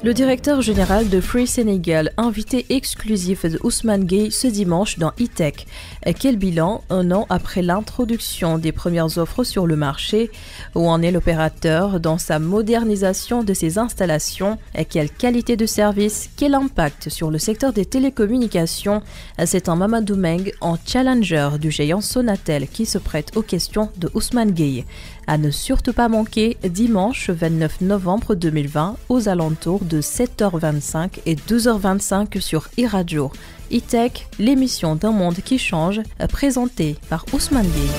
Le directeur général de Free Sénégal, invité exclusif de Ousmane Gueye ce dimanche dans E-Tech. Quel bilan un an après l'introduction des premières offres sur le marché? Où en est l'opérateur dans sa modernisation de ses installations? Quelle qualité de service? Quel impact sur le secteur des télécommunications? C'est un Mamadou Meng en challenger du géant Sonatel qui se prête aux questions de Ousmane Gueye. À ne surtout pas manquer dimanche 29 novembre 2020 aux alentours de 7h25 et 12h25 sur e-radio. E-Tech, l'émission d'un monde qui change, présentée par Ousmane Gueye.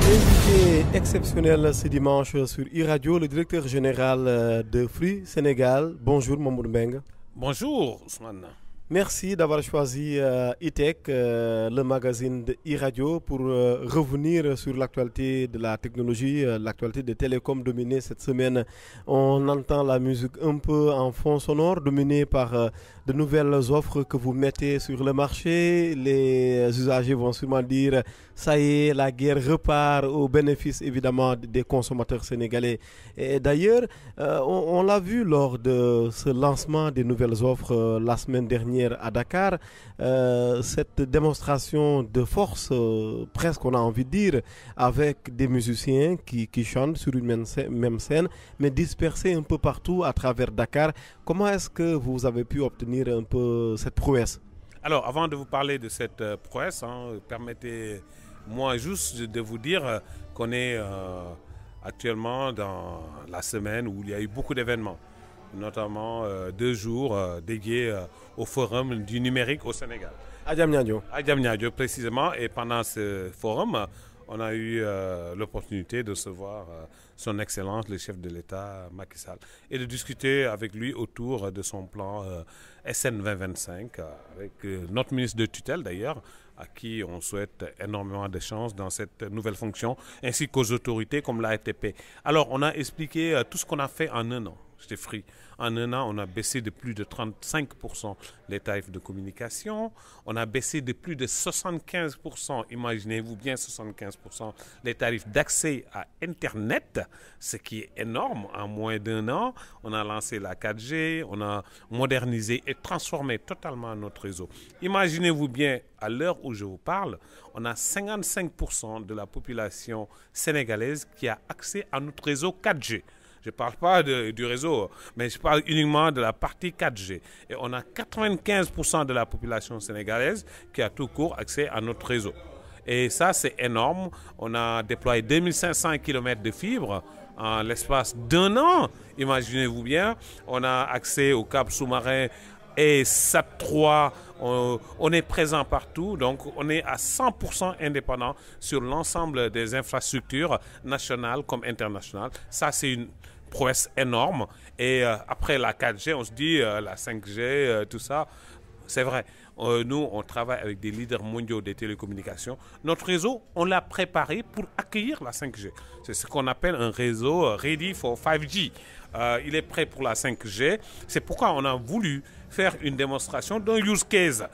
Invité exceptionnel ce dimanche sur e-radio, le directeur général de Free Sénégal. Bonjour Mamadou Meng. Bonjour Ousmane. Merci d'avoir choisi E-Tech, le magazine de e-radio, pour revenir sur l'actualité de la technologie, l'actualité des télécoms dominée cette semaine. On entend la musique un peu en fond sonore, dominée par de nouvelles offres que vous mettez sur le marché. Les usagers vont sûrement dire, ça y est, la guerre repart au bénéfice évidemment des consommateurs sénégalais. Et d'ailleurs, on l'a vu lors de ce lancement des nouvelles offres la semaine dernière à Dakar, cette démonstration de force, presque on a envie de dire, avec des musiciens qui chantent sur une même scène, mais dispersés un peu partout à travers Dakar. Comment est-ce que vous avez pu obtenir un peu cette prouesse? Alors, avant de vous parler de cette prouesse, permettez-moi juste de vous dire qu'on est actuellement dans la semaine où il y a eu beaucoup d'événements, notamment 2 jours dédiés au forum du numérique au Sénégal. À Diamniadio. À Diamniadio précisément, et pendant ce forum, on a eu l'opportunité de recevoir son Excellence, le chef de l'État, Macky Sall, et de discuter avec lui autour de son plan SN 2025, avec notre ministre de tutelle d'ailleurs, à qui on souhaite énormément de chance dans cette nouvelle fonction, ainsi qu'aux autorités comme l'ARTP. Alors, on a expliqué tout ce qu'on a fait en un an. J'étais Free. En un an, on a baissé de plus de 35% les tarifs de communication. On a baissé de plus de 75%, imaginez-vous bien 75%, les tarifs d'accès à Internet, ce qui est énorme. En moins d'un an, on a lancé la 4G, on a modernisé et transformé totalement notre réseau. Imaginez-vous bien, à l'heure où je vous parle, on a 55% de la population sénégalaise qui a accès à notre réseau 4G. Je ne parle pas du réseau, mais je parle uniquement de la partie 4G. Et on a 95% de la population sénégalaise qui a tout court accès à notre réseau. Et ça, c'est énorme. On a déployé 2500 km de fibres en l'espace d'un an. Imaginez-vous bien, on a accès au câble sous-marin et SAT3, on est présent partout, donc on est à 100% indépendant sur l'ensemble des infrastructures nationales comme internationales. Ça, c'est une prouesse énorme. Et après la 4G, on se dit la 5G, tout ça, c'est vrai. Nous, on travaille avec des leaders mondiaux des télécommunications. Notre réseau, on l'a préparé pour accueillir la 5G. C'est ce qu'on appelle un réseau ready for 5G. Il est prêt pour la 5G. C'est pourquoi on a voulu faire une démonstration d'un use case,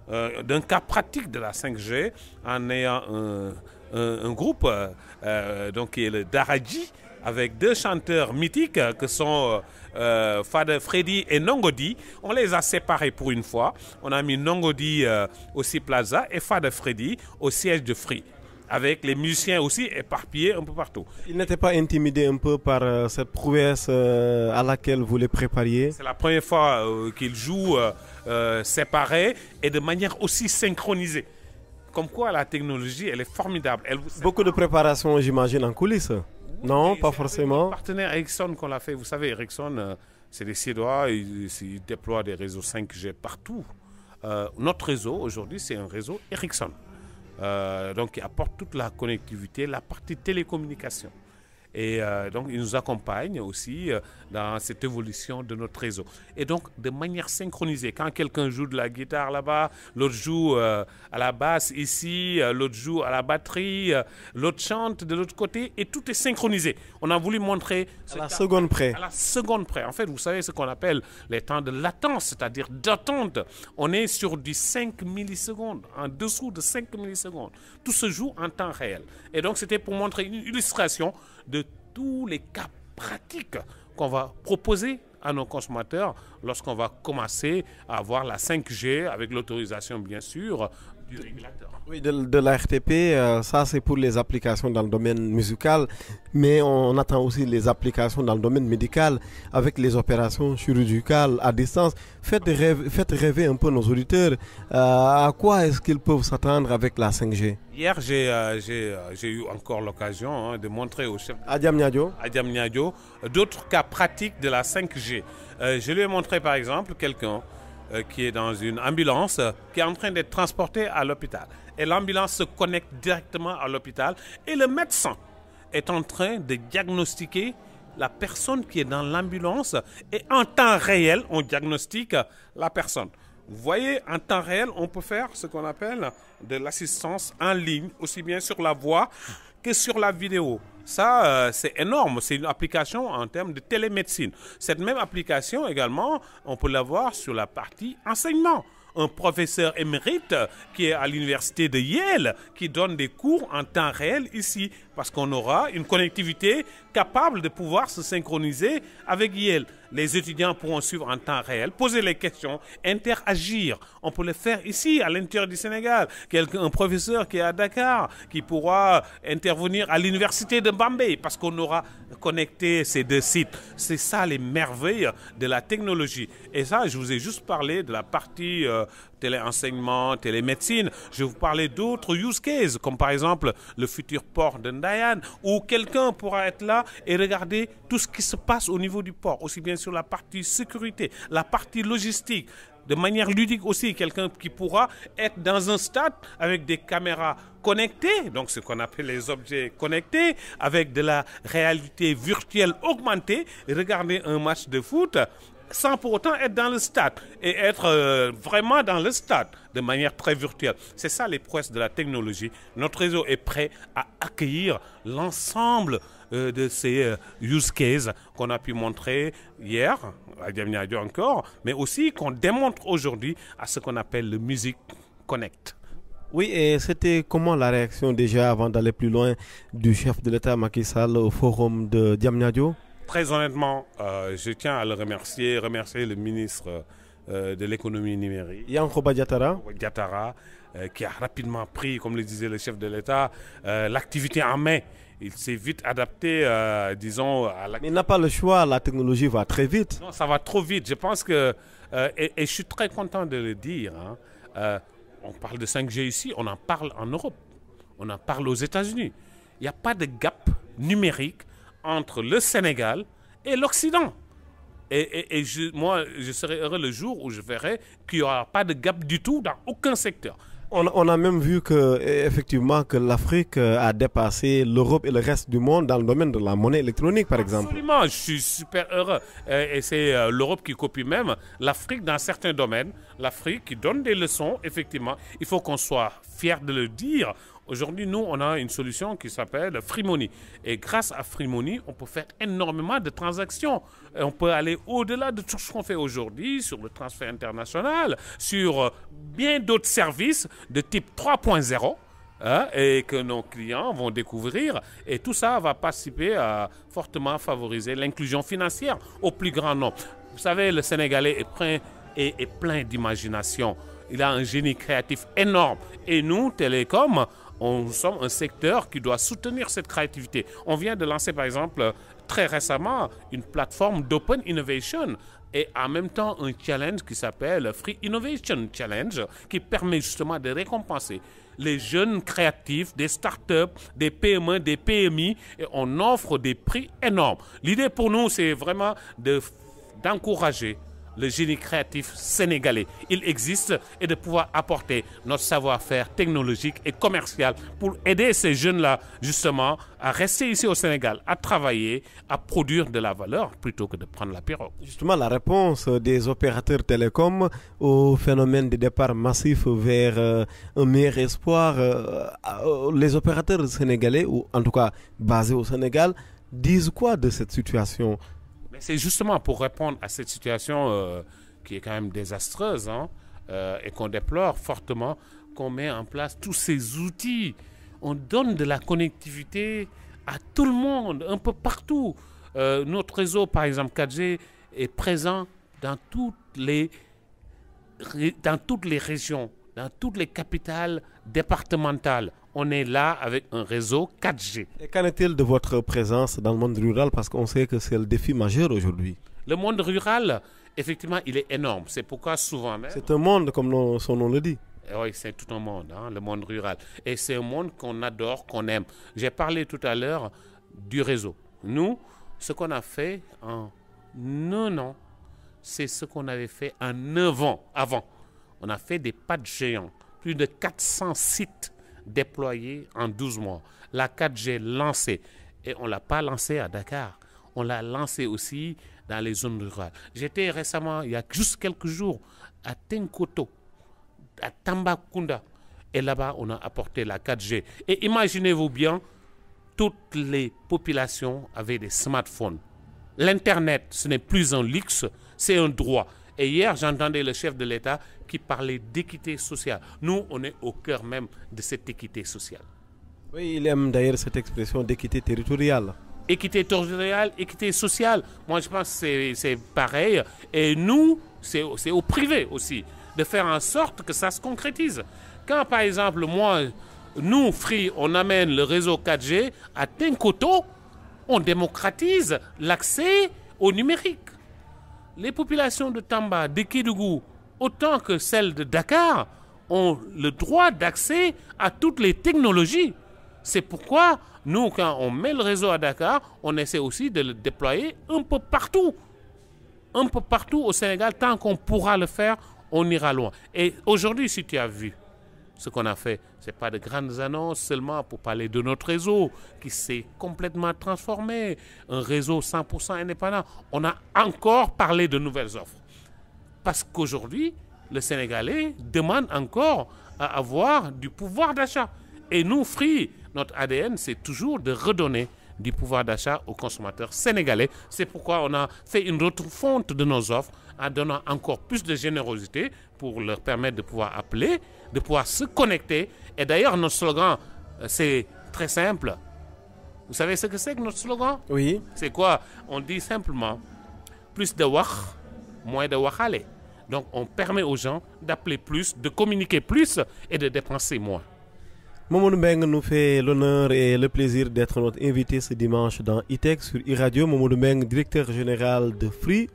d'un cas pratique de la 5G, en ayant un groupe donc qui est le Daradji, avec 2 chanteurs mythiques que sont Fada Freddy et Nongodi. On les a séparés pour une fois. On a mis Nongodi au C-Plaza et Fada Freddy au siège de Free, avec les musiciens aussi éparpillés un peu partout. Ils n'étaient pas intimidés un peu par cette prouesse à laquelle vous les prépariez? C'est la première fois qu'ils jouent séparés et de manière aussi synchronisée. Comme quoi la technologie, elle est formidable. Beaucoup de préparation, j'imagine, en coulisses? Non, pas forcément. Le partenaire Ericsson qu'on l'a fait, vous savez, Ericsson, c'est des Suédois, ils déploient des réseaux 5G partout. Notre réseau, aujourd'hui, c'est un réseau Ericsson. Donc, qui apporte toute la connectivité, la partie télécommunication. Et donc, ils nous accompagnent aussi dans cette évolution de notre réseau. Et donc, de manière synchronisée, quand quelqu'un joue de la guitare là-bas, l'autre joue à la basse ici, l'autre joue à la batterie, l'autre chante de l'autre côté, et tout est synchronisé. On a voulu montrer... À la seconde près. À la seconde près. En fait, vous savez ce qu'on appelle les temps de latence, c'est-à-dire d'attente. On est sur du 5 millisecondes, en dessous de 5 millisecondes. Tout se joue en temps réel. Et donc, c'était pour montrer une illustration de tous les cas pratiques qu'on va proposer à nos consommateurs lorsqu'on va commencer à avoir la 5G avec l'autorisation bien sûr du régulateur. Oui, de la RTP, ça c'est pour les applications dans le domaine musical, mais on attend aussi les applications dans le domaine médical avec les opérations chirurgicales à distance. Faites rêver un peu nos auditeurs. À quoi est-ce qu'ils peuvent s'attendre avec la 5G? Hier, j'ai eu encore l'occasion de montrer au chef Adiam Niadio d'autres cas pratiques de la 5G. Je lui ai montré par exemple quelqu'un qui est dans une ambulance qui est en train d'être transporté à l'hôpital. Et l'ambulance se connecte directement à l'hôpital et le médecin est en train de diagnostiquer la personne qui est dans l'ambulance et en temps réel, on diagnostique la personne. Vous voyez, en temps réel, on peut faire ce qu'on appelle de l'assistance en ligne, aussi bien sur la voix que sur la vidéo. Ça, c'est énorme. C'est une application en termes de télémédecine. Cette même application également, on peut l'avoir sur la partie enseignement. Un professeur émérite qui est à l'université de Yale, qui donne des cours en temps réel ici, parce qu'on aura une connectivité capable de pouvoir se synchroniser avec Yale. Les étudiants pourront suivre en temps réel, poser les questions, interagir. On peut le faire ici, à l'intérieur du Sénégal. Un professeur qui est à Dakar, qui pourra intervenir à l'université de Bambey, parce qu'on aura connecté ces deux sites. C'est ça les merveilles de la technologie. Et ça, je vous ai juste parlé de la partie téléenseignement, télémédecine. Je vais vous parler d'autres use cases, comme par exemple le futur port de Ndayan, où quelqu'un pourra être là et regarder tout ce qui se passe au niveau du port, aussi bien sur la partie sécurité, la partie logistique, de manière ludique aussi, quelqu'un qui pourra être dans un stade avec des caméras connectées, donc ce qu'on appelle les objets connectés, avec de la réalité virtuelle augmentée, et regarder un match de foot sans pour autant être dans le stade et être vraiment dans le stade de manière très virtuelle. C'est ça les prouesses de la technologie. Notre réseau est prêt à accueillir l'ensemble de ces use cases qu'on a pu montrer hier, à Diamniadio encore, mais aussi qu'on démontre aujourd'hui à ce qu'on appelle le Music Connect. Oui, et c'était comment la réaction déjà, avant d'aller plus loin, du chef de l'État Macky Sall au forum de Diamniadio? Très honnêtement, je tiens à le remercier le ministre de l'économie numérique, Yankhoba Diattara, qui a rapidement pris, comme le disait le chef de l'État, l'activité en main. Il s'est vite adapté, disons, à la... Mais il n'a pas le choix, la technologie va très vite. Non, ça va trop vite. Je pense que, et je suis très content de le dire, on parle de 5G ici, on en parle en Europe, on en parle aux États-Unis. Il n'y a pas de gap numérique entre le Sénégal et l'Occident. Et moi, je serai heureux le jour où je verrai qu'il n'y aura pas de gap du tout dans aucun secteur. On a même vu que, effectivement, que l'Afrique a dépassé l'Europe et le reste du monde dans le domaine de la monnaie électronique, par exemple. Absolument, je suis super heureux. Et c'est l'Europe qui copie même l'Afrique dans certains domaines. L'Afrique qui donne des leçons, effectivement. Il faut qu'on soit fiers de le dire. Aujourd'hui, nous, on a une solution qui s'appelle Free Money. Et grâce à Free Money, on peut faire énormément de transactions. Et on peut aller au-delà de tout ce qu'on fait aujourd'hui sur le transfert international, sur bien d'autres services de type 3.0 et que nos clients vont découvrir. Et tout ça va participer à fortement favoriser l'inclusion financière au plus grand nombre. Vous savez, le Sénégalais est plein d'imagination. Il a un génie créatif énorme. Et nous, Télécom, nous sommes un secteur qui doit soutenir cette créativité. On vient de lancer, par exemple, très récemment, une plateforme d'Open Innovation et en même temps un challenge qui s'appelle Free Innovation Challenge, qui permet justement de récompenser les jeunes créatifs, des startups, des PME, des PMI, et on offre des prix énormes. L'idée pour nous, c'est vraiment d'encourager le génie créatif sénégalais. Il existe et de pouvoir apporter notre savoir-faire technologique et commercial pour aider ces jeunes-là justement à rester ici au Sénégal, à travailler, à produire de la valeur plutôt que de prendre la pirogue. Justement, la réponse des opérateurs télécoms au phénomène de départ massif vers un meilleur espoir, les opérateurs sénégalais, ou en tout cas basés au Sénégal, disent quoi de cette situation? C'est justement pour répondre à cette situation qui est quand même désastreuse et qu'on déplore fortement qu'on met en place tous ces outils. On donne de la connectivité à tout le monde, un peu partout. Notre réseau, par exemple 4G, est présent dans toutes les régions, dans toutes les capitales départementales. On est là avec un réseau 4G. Et qu'en est-il de votre présence dans le monde rural? Parce qu'on sait que c'est le défi majeur aujourd'hui. Le monde rural, effectivement, il est énorme. C'est pourquoi souvent même... C'est un monde, comme son nom le dit. Oui, c'est tout un monde, hein, le monde rural. Et c'est un monde qu'on adore, qu'on aime. J'ai parlé tout à l'heure du réseau. Nous, ce qu'on a fait en 1 an, c'est ce qu'on avait fait en 9 ans avant. On a fait des pas de géants. Plus de 400 sites déployés en 12 mois. La 4G lancée. Et on ne l'a pas lancée à Dakar. On l'a lancée aussi dans les zones rurales. J'étais récemment, il y a juste quelques jours, à Tenkoto, à Tambacounda. Et là-bas, on a apporté la 4G. Et imaginez-vous bien, toutes les populations avaient des smartphones. L'Internet, ce n'est plus un luxe, c'est un droit. Et hier, j'entendais le chef de l'État qui parlait d'équité sociale. Nous, on est au cœur même de cette équité sociale. Oui, il aime d'ailleurs cette expression d'équité territoriale. Équité territoriale, équité sociale. Moi, je pense que c'est pareil. Et nous, c'est au privé aussi, de faire en sorte que ça se concrétise. Quand, par exemple, nous, Free, on amène le réseau 4G à Tenkoto, on démocratise l'accès au numérique. Les populations de Tamba, de Kédougou, autant que celles de Dakar, ont le droit d'accès à toutes les technologies. C'est pourquoi nous, quand on met le réseau à Dakar, on essaie aussi de le déployer un peu partout. Un peu partout au Sénégal, tant qu'on pourra le faire, on ira loin. Et aujourd'hui, si tu as vu ce qu'on a fait, ce n'est pas de grandes annonces seulement pour parler de notre réseau qui s'est complètement transformé, un réseau 100% indépendant. On a encore parlé de nouvelles offres. Parce qu'aujourd'hui, le Sénégalais demande encore à avoir du pouvoir d'achat. Et nous, Free, notre ADN, c'est toujours de redonner du pouvoir d'achat aux consommateurs sénégalais. C'est pourquoi on a fait une refonte de nos offres en donnant encore plus de générosité pour leur permettre de pouvoir appeler, de pouvoir se connecter. Et d'ailleurs, notre slogan, c'est très simple. Vous savez ce que c'est que notre slogan? Oui. C'est quoi? On dit simplement plus de wach, moins de wachale. Donc, on permet aux gens d'appeler plus, de communiquer plus et de dépenser moins. Mamadou Mbengue nous fait l'honneur et le plaisir d'être notre invité ce dimanche dans ITEC sur iRadio. Mamadou Mbengue, directeur général de Free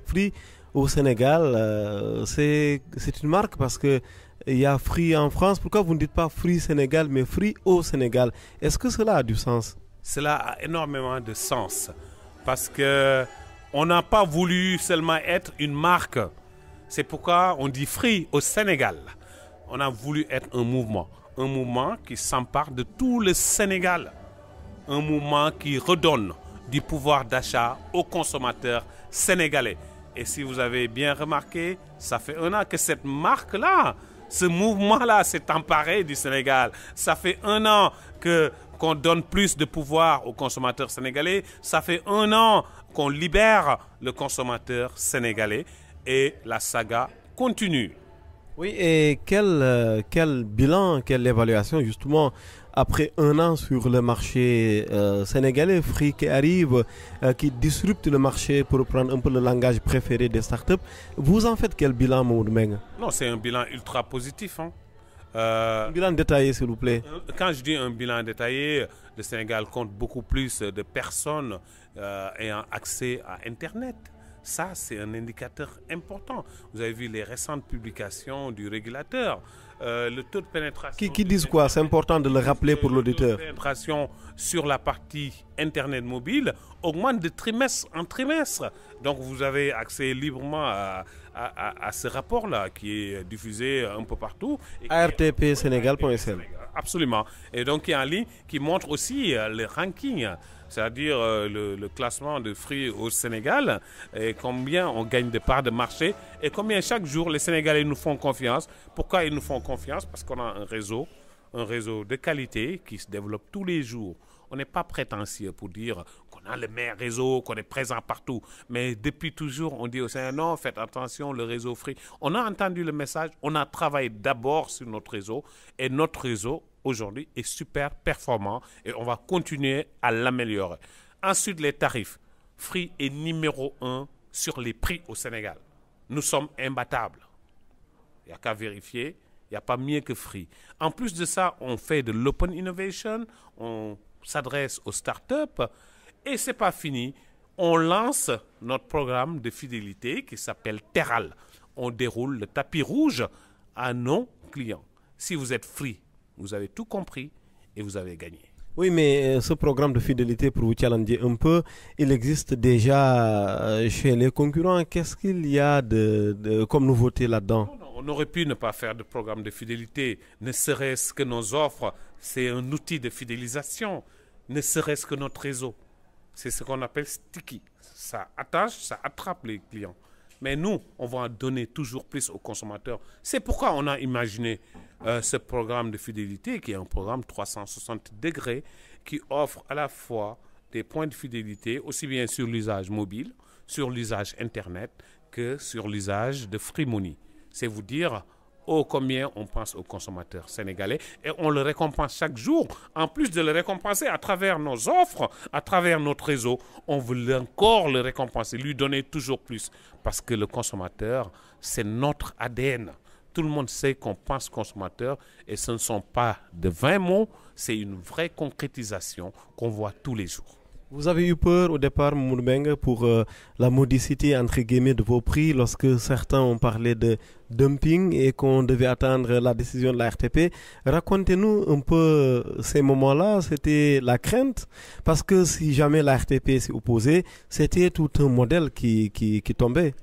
au Sénégal. C'est une marque parce qu'il y a Free en France. Pourquoi vous ne dites pas Free Sénégal mais Free au Sénégal? Est-ce que cela a du sens? Cela a énormément de sens parce qu'on n'a pas voulu seulement être une marque. C'est pourquoi on dit Free au Sénégal. On a voulu être un mouvement qui s'empare de tout le Sénégal, un mouvement qui redonne du pouvoir d'achat aux consommateurs sénégalais. Et si vous avez bien remarqué, ça fait 1 an que cette marque-là, ce mouvement-là s'est emparé du Sénégal. Ça fait 1 an qu'on donne plus de pouvoir aux consommateurs sénégalais. Ça fait 1 an qu'on libère le consommateur sénégalais. Et la saga continue. Oui, et quel bilan, quelle évaluation justement après 1 an sur le marché sénégalais, Free qui arrive, qui disrupte le marché pour prendre un peu le langage préféré des startups. Vous en faites quel bilan, Mamadou Mbengue? Non, c'est un bilan ultra positif. Un bilan détaillé, s'il vous plaît. Quand je dis un bilan détaillé, le Sénégal compte beaucoup plus de personnes ayant accès à Internet. Ça, c'est un indicateur important. Vous avez vu les récentes publications du régulateur. Le taux de pénétration... Qui disent quoi? C'est important de le rappeler pour l'auditeur. Le taux de pénétration sur la partie Internet mobile augmente de trimestre en trimestre. Donc, vous avez accès librement à ce rapport-là qui est diffusé un peu partout. artpsénégal.sn. Absolument. Et donc, il y a en ligne qui montre aussi le ranking, c'est-à-dire le classement de Free au Sénégal, et combien on gagne de parts de marché, et combien chaque jour les Sénégalais nous font confiance. Pourquoi ils nous font confiance? Parce qu'on a un réseau de qualité qui se développe tous les jours. On n'est pas prétentieux pour dire qu'on a le meilleur réseau, qu'on est présent partout. Mais depuis toujours, on dit au Sénégal, non, faites attention, le réseau Free. On a entendu le message, on a travaillé d'abord sur notre réseau, et notre réseau, aujourd'hui, est super performant, et on va continuer à l'améliorer. Ensuite, les tarifs. Free est numéro 1 sur les prix au Sénégal. Nous sommes imbattables. Il n'y a qu'à vérifier. Il n'y a pas mieux que Free. En plus de ça, on fait de l'open innovation. On s'adresse aux startups. Et ce n'est pas fini. On lance notre programme de fidélité qui s'appelle Terral. On déroule le tapis rouge à nos clients. Si vous êtes Free, vous avez tout compris et vous avez gagné. Oui, mais ce programme de fidélité, pour vous challenger un peu, il existe déjà chez les concurrents. Qu'est-ce qu'il y a comme nouveauté là-dedans? On aurait pu ne pas faire de programme de fidélité, ne serait-ce que nos offres, c'est un outil de fidélisation, ne serait-ce que notre réseau. C'est ce qu'on appelle sticky. Ça attache, ça attrape les clients. Mais nous, on va en donner toujours plus aux consommateurs. C'est pourquoi on a imaginé ce programme de fidélité qui est un programme 360 degrés qui offre à la fois des points de fidélité aussi bien sur l'usage mobile, sur l'usage Internet que sur l'usage de Free Money. C'est vous dire combien on pense aux consommateurs sénégalais et on le récompense chaque jour. En plus de le récompenser à travers nos offres, à travers notre réseau, on veut encore le récompenser, lui donner toujours plus. Parce que le consommateur, c'est notre ADN. Tout le monde sait qu'on pense consommateur et ce ne sont pas de 20 mots, c'est une vraie concrétisation qu'on voit tous les jours. Vous avez eu peur au départ, Mourbengue, pour la modicité entre guillemets de vos prix lorsque certains ont parlé de dumping et qu'on devait attendre la décision de la RTP. Racontez-nous un peu ces moments-là. C'était la crainte parce que si jamais la RTP s'est opposée, c'était tout un modèle qui tombait.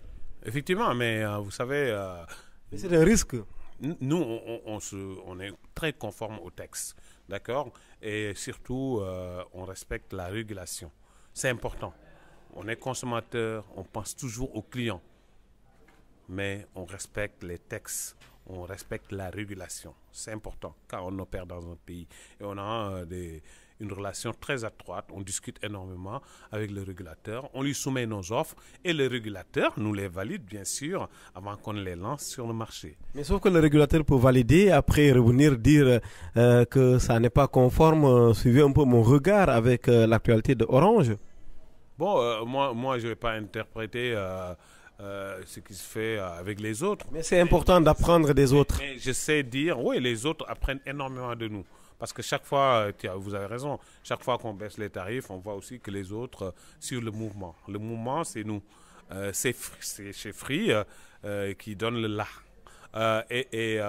Effectivement, mais vous savez... mais c'est un risque. Nous, on est très conforme au texte, d'accord? Et surtout, on respecte la régulation. C'est important. On est consommateur, on pense toujours aux clients. Mais on respecte les textes, on respecte la régulation. C'est important car on opère dans un pays. Et on a une relation très étroite. On discute énormément avec le régulateur. On lui soumet nos offres et le régulateur nous les valide, bien sûr, avant qu'on les lance sur le marché. Mais sauf que le régulateur peut valider, après revenir dire que ça n'est pas conforme. Suivez un peu mon regard avec l'actualité de Orange. Bon, moi je ne vais pas interpréter ce qui se fait avec les autres. Mais c'est important d'apprendre des autres. Mais je sais dire, oui, les autres apprennent énormément de nous. Parce que chaque fois, vous avez raison, chaque fois qu'on baisse les tarifs, on voit aussi que les autres sur le mouvement. Le mouvement, c'est nous. C'est chez Free qui donne le là.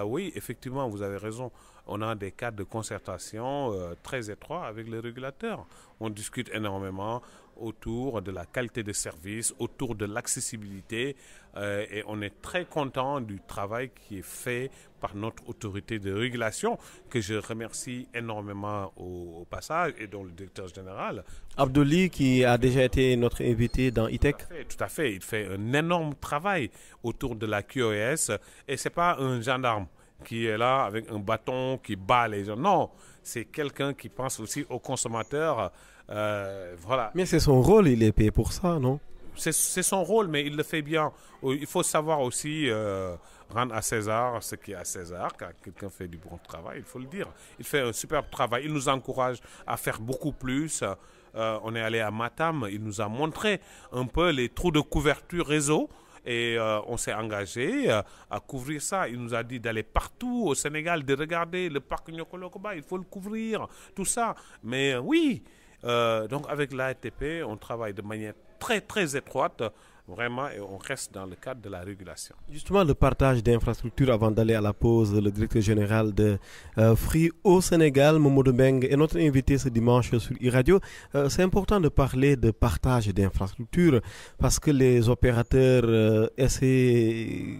Oui, effectivement, vous avez raison. On a des cadres de concertation très étroits avec les régulateurs. On discute énormément autour de la qualité de service, autour de l'accessibilité et on est très content du travail qui est fait par notre autorité de régulation que je remercie énormément au passage et dont le directeur général. Abdouli qui a déjà été notre invité dans ITEC. Tout à fait, il fait un énorme travail autour de la QoS et ce n'est pas un gendarme qui est là avec un bâton qui bat les gens. Non, c'est quelqu'un qui pense aussi aux consommateurs. Voilà. Mais c'est son rôle, il est payé pour ça, non? C'est son rôle, mais il le fait bien. Il faut savoir aussi rendre à César ce qui est à César. Quand quelqu'un fait du bon travail, il faut le dire. Il fait un superbe travail. Il nous encourage à faire beaucoup plus. On est allé à Matam. Il nous a montré un peu les trous de couverture réseau. Et on s'est engagé à couvrir ça. Il nous a dit d'aller partout au Sénégal, de regarder le parc Nyokolokoba, il faut le couvrir, tout ça. Mais oui, donc avec l'ARTP, on travaille de manière très très étroite, vraiment, et on reste dans le cadre de la régulation. Justement, le partage d'infrastructures, avant d'aller à la pause, le directeur général de Free au Sénégal, Mamadou Mbengue, est notre invité ce dimanche sur e-radio. C'est important de parler de partage d'infrastructures parce que les opérateurs essaient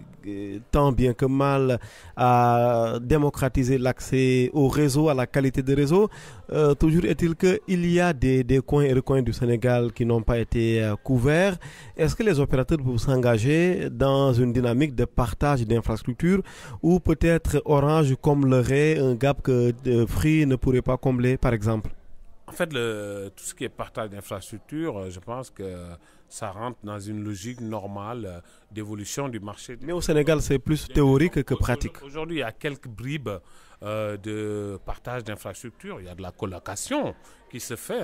tant bien que mal à démocratiser l'accès au réseau, à la qualité des réseaux. Toujours est-il qu'il y a des coins et recoins du Sénégal qui n'ont pas été couverts. Est-ce que les opérateurs peuvent s'engager dans une dynamique de partage d'infrastructures ou peut-être Orange comblerait un gap que Free ne pourrait pas combler, par exemple? En fait, tout ce qui est partage d'infrastructures, je pense que ça rentre dans une logique normale d'évolution du marché. Mais au Sénégal, c'est plus théorique que pratique. Aujourd'hui, il y a quelques bribes de partage d'infrastructures. Il y a de la colocation qui se fait.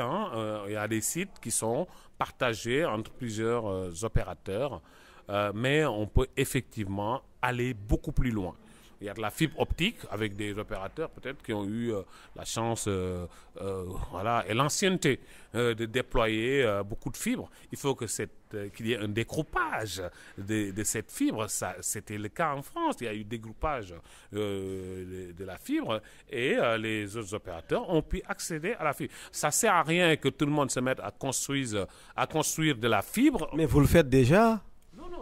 Il y a des sites qui sont partagés entre plusieurs opérateurs. Mais on peut effectivement aller beaucoup plus loin. Il y a de la fibre optique avec des opérateurs peut-être qui ont eu la chance et l'ancienneté de déployer beaucoup de fibres. Il faut qu'il y ait un dégroupage de cette fibre. C'était le cas en France. Il y a eu dégroupage de la fibre et les autres opérateurs ont pu accéder à la fibre. Ça ne sert à rien que tout le monde se mette à construire de la fibre. Mais vous le faites déjà?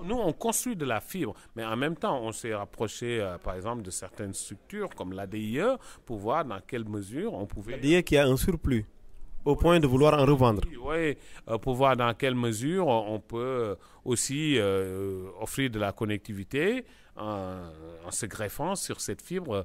Nous, on construit de la fibre, mais en même temps, on s'est rapproché, par exemple, de certaines structures comme l'ADIE pour voir dans quelle mesure on pouvait... L'ADIE qui a un surplus, au point de vouloir en revendre. Oui, pour voir dans quelle mesure on peut aussi offrir de la connectivité en se greffant sur cette fibre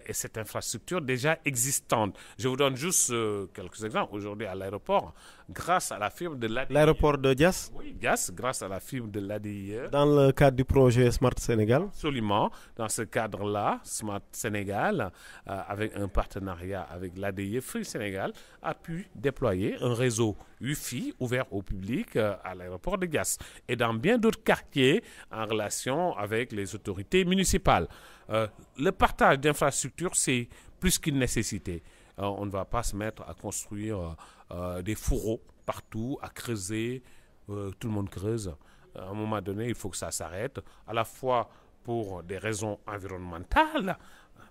et cette infrastructure déjà existante. Je vous donne juste quelques exemples. Aujourd'hui, à l'aéroport, grâce à la fibre de l'ADIE... L'aéroport de Dias? Oui, Dias, grâce à la fibre de l'ADIE. Dans le cadre du projet Smart Sénégal? Absolument. Dans ce cadre-là, Smart Sénégal, avec un partenariat avec l'ADIE Free Sénégal, a pu déployer un réseau Wi-Fi ouvert au public à l'aéroport de Dias et dans bien d'autres quartiers en relation avec les autorités municipales. Le partage d'infrastructures, c'est plus qu'une nécessité. On ne va pas se mettre à construire des fourreaux partout, à creuser. Tout le monde creuse. À un moment donné, il faut que ça s'arrête, à la fois pour des raisons environnementales,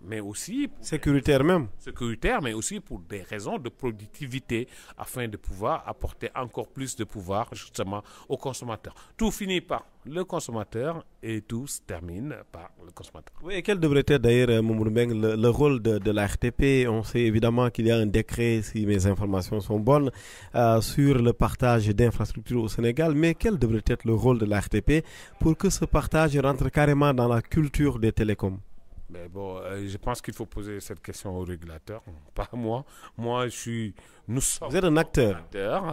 mais aussi... Sécuritaire même. Sécuritaire, mais aussi pour des raisons de productivité, afin de pouvoir apporter encore plus de pouvoir, justement, aux consommateurs. Tout finit par le consommateur et tout se termine par le consommateur. Oui, et quel devrait être d'ailleurs, Mamoudou Mbengue, le rôle de la RTP? On sait évidemment qu'il y a un décret, si mes informations sont bonnes, sur le partage d'infrastructures au Sénégal, mais quel devrait être le rôle de la RTP pour que ce partage rentre carrément dans la culture des télécoms? Mais bon, je pense qu'il faut poser cette question au régulateur, pas à moi. Nous sommes... Vous êtes un acteur.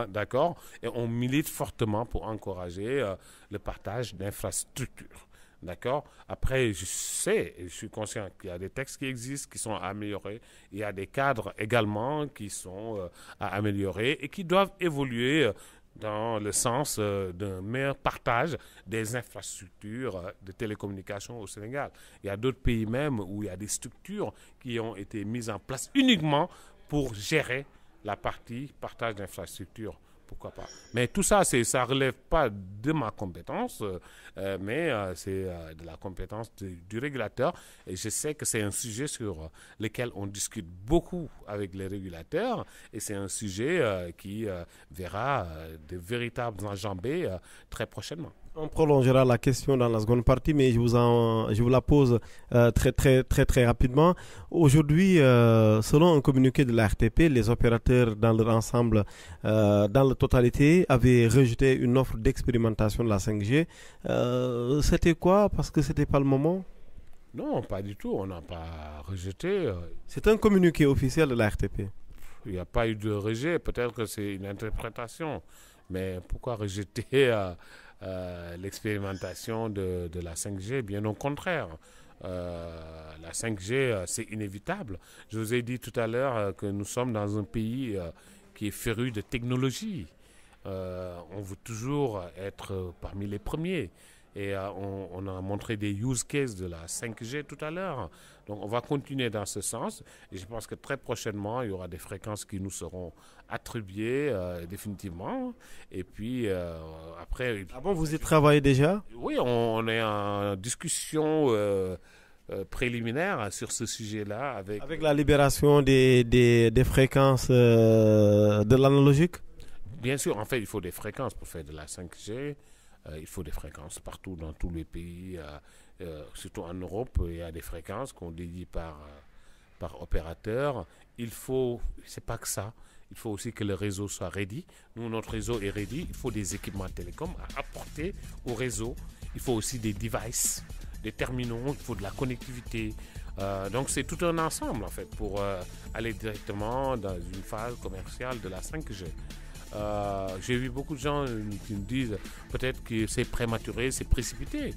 D'accord, et on milite fortement pour encourager le partage d'infrastructures. D'accord. Après, je suis conscient qu'il y a des textes qui existent, qui sont à améliorer. Il y a des cadres également qui sont à améliorer et qui doivent évoluer dans le sens d'un meilleur partage des infrastructures de télécommunications au Sénégal. Il y a d'autres pays même où il y a des structures qui ont été mises en place uniquement pour gérer la partie partage d'infrastructures. Pourquoi pas? Mais tout ça, ça ne relève pas de ma compétence, mais c'est de la compétence du régulateur. Et je sais que c'est un sujet sur lequel on discute beaucoup avec les régulateurs. Et c'est un sujet qui verra de véritables enjambées très prochainement. On prolongera la question dans la seconde partie, mais je vous la pose très rapidement. Aujourd'hui, selon un communiqué de la RTP, les opérateurs dans leur ensemble, dans la totalité, avaient rejeté une offre d'expérimentation de la 5G. C'était quoi? Parce que c'était pas le moment? Non, pas du tout. On n'a pas rejeté. C'est un communiqué officiel de la RTP. Il n'y a pas eu de rejet. Peut-être que c'est une interprétation. Mais pourquoi rejeter l'expérimentation de la 5G? Bien au contraire. La 5G, c'est inévitable. Je vous ai dit tout à l'heure que nous sommes dans un pays qui est féru de technologie. On veut toujours être parmi les premiers. Et on a montré des use cases de la 5G tout à l'heure. Donc on va continuer dans ce sens. Et je pense que très prochainement, il y aura des fréquences qui nous seront attribuées définitivement. Et puis après... Ah bon, vous y travaillez déjà? Oui, on est en discussion préliminaire sur ce sujet-là. Avec la libération des fréquences de l'analogique? Bien sûr, en fait, il faut des fréquences pour faire de la 5G. Il faut des fréquences partout dans tous les pays, surtout en Europe. Il y a des fréquences qu'on dédie par opérateur. C'est pas que ça. Il faut aussi que le réseau soit ready. Nous, notre réseau est ready. Il faut des équipements télécoms à apporter au réseau. Il faut aussi des devices, des terminaux. Il faut de la connectivité. Donc, c'est tout un ensemble, en fait, pour aller directement dans une phase commerciale de la 5G. J'ai vu beaucoup de gens qui me disent peut-être que c'est prématuré, c'est précipité.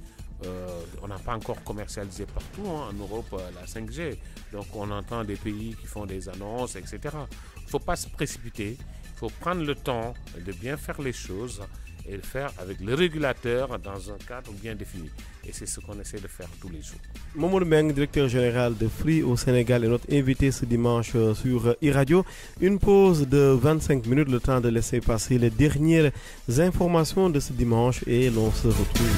On n'a pas encore commercialisé partout en Europe la 5G. Donc on entend des pays qui font des annonces, etc. Il ne faut pas se précipiter. Il faut prendre le temps de bien faire les choses et le faire avec le régulateur dans un cadre bien défini. Et c'est ce qu'on essaie de faire tous les jours. Mamadou Mbengue, directeur général de Free au Sénégal, est notre invité ce dimanche sur e-radio. Une pause de 25 minutes, le temps de laisser passer les dernières informations de ce dimanche et l'on se retrouve.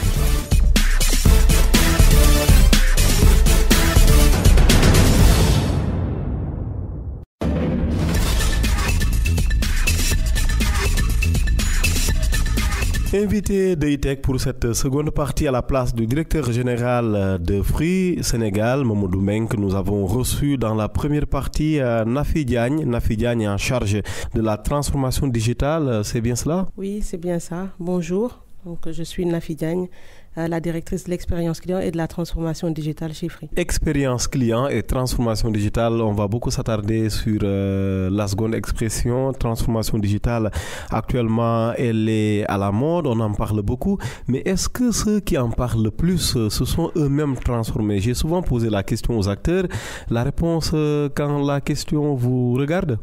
Invité de e-tech pour cette seconde partie à la place du directeur général de Free Sénégal, Mamadou Mbengue, que nous avons reçu dans la première partie Nafi Diagne. Nafi Diagne est en charge de la transformation digitale, c'est bien cela? Oui, c'est bien ça. Bonjour, donc, je suis Nafi Diagne, la directrice de l'expérience client et de la transformation digitale chez Free. Expérience client et transformation digitale, on va beaucoup s'attarder sur la seconde expression, transformation digitale. Actuellement, elle est à la mode, on en parle beaucoup, mais est-ce que ceux qui en parlent le plus, se sont eux-mêmes transformés? J'ai souvent posé la question aux acteurs. La réponse, quand la question vous regarde?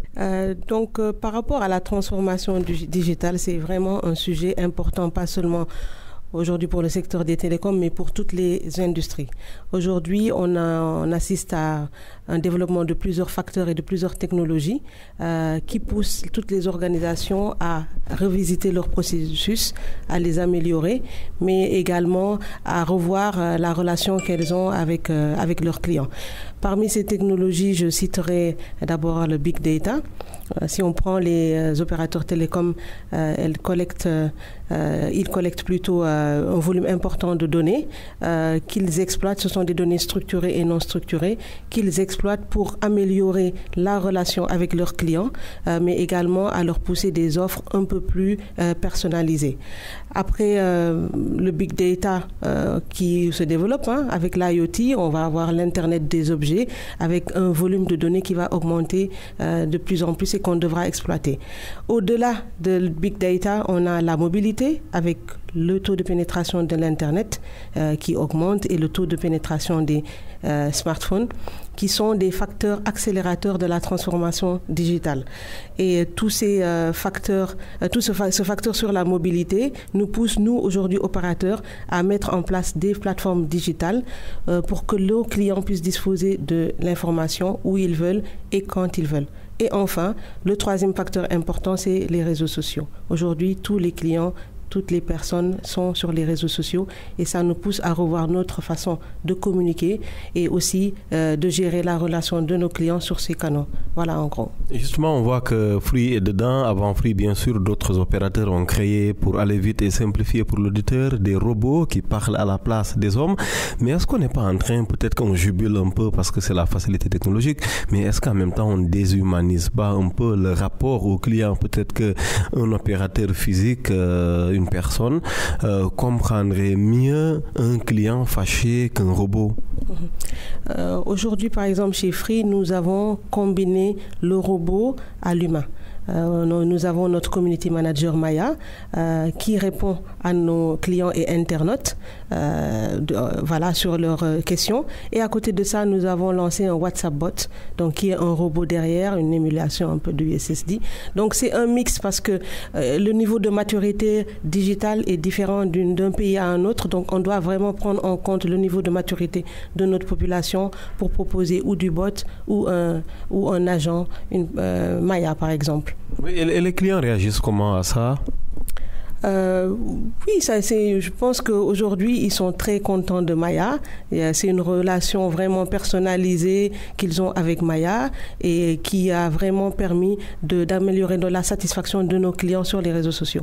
Par rapport à la transformation digitale, c'est vraiment un sujet important, pas seulement aujourd'hui pour le secteur des télécoms, mais pour toutes les industries. Aujourd'hui, on assiste à un développement de plusieurs facteurs et de plusieurs technologies qui poussent toutes les organisations à revisiter leurs processus, à les améliorer, mais également à revoir la relation qu'elles ont avec leurs clients. Parmi ces technologies, je citerai d'abord le Big Data. Si on prend les opérateurs télécoms, ils collectent plutôt un volume important de données qu'ils exploitent. Ce sont des données structurées et non structurées qu'ils exploitent pour améliorer la relation avec leurs clients, mais également à leur pousser des offres un peu plus personnalisées. Après le Big Data qui se développe, avec l'IoT, on va avoir l'Internet des objets avec un volume de données qui va augmenter de plus en plus et qu'on devra exploiter. Au-delà de Big Data, on a la mobilité avec le taux de pénétration de l'Internet qui augmente et le taux de pénétration des smartphones qui sont des facteurs accélérateurs de la transformation digitale. Et tous ces facteurs, ce facteur sur la mobilité nous pousse, nous, aujourd'hui, opérateurs, à mettre en place des plateformes digitales pour que nos clients puissent disposer de l'information où ils veulent et quand ils veulent. Et enfin, le troisième facteur important, c'est les réseaux sociaux. Aujourd'hui, tous les clients, toutes les personnes sont sur les réseaux sociaux et ça nous pousse à revoir notre façon de communiquer et aussi de gérer la relation de nos clients sur ces canaux. Voilà en gros. Et justement, on voit que Free est dedans. Avant Free, bien sûr, d'autres opérateurs ont créé pour aller vite et simplifier pour l'auditeur des robots qui parlent à la place des hommes. Mais est-ce qu'on n'est pas en train, peut-être qu'on jubile un peu parce que c'est la facilité technologique, mais est-ce qu'en même temps on ne déshumanise pas un peu le rapport au client? Peut-être qu'un opérateur physique, une personne comprendrait mieux un client fâché qu'un robot. Aujourd'hui, par exemple, chez Free, nous avons combiné le robot à l'humain. Nous avons notre community manager Maya qui répond à nos clients et internautes sur leurs questions. Et à côté de ça, nous avons lancé un WhatsApp bot, donc qui est un robot derrière, une émulation un peu du SSD. Donc c'est un mix parce que le niveau de maturité digitale est différent d'un pays à un autre. Donc on doit vraiment prendre en compte le niveau de maturité de notre population pour proposer ou du bot ou un agent, Maya par exemple. Oui, et les clients réagissent comment à ça? Oui, je pense qu'aujourd'hui, ils sont très contents de Maya. C'est une relation vraiment personnalisée qu'ils ont avec Maya et qui a vraiment permis d'améliorer la satisfaction de nos clients sur les réseaux sociaux.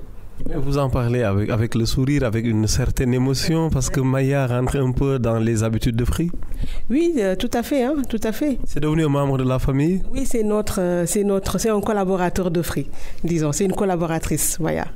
Vous en parlez avec le sourire, avec une certaine émotion, parce que Maya rentre un peu dans les habitudes de Free? Oui, tout à fait, tout à fait. C'est devenu un membre de la famille? Oui, c'est un collaborateur de Free, disons, c'est une collaboratrice, Maya.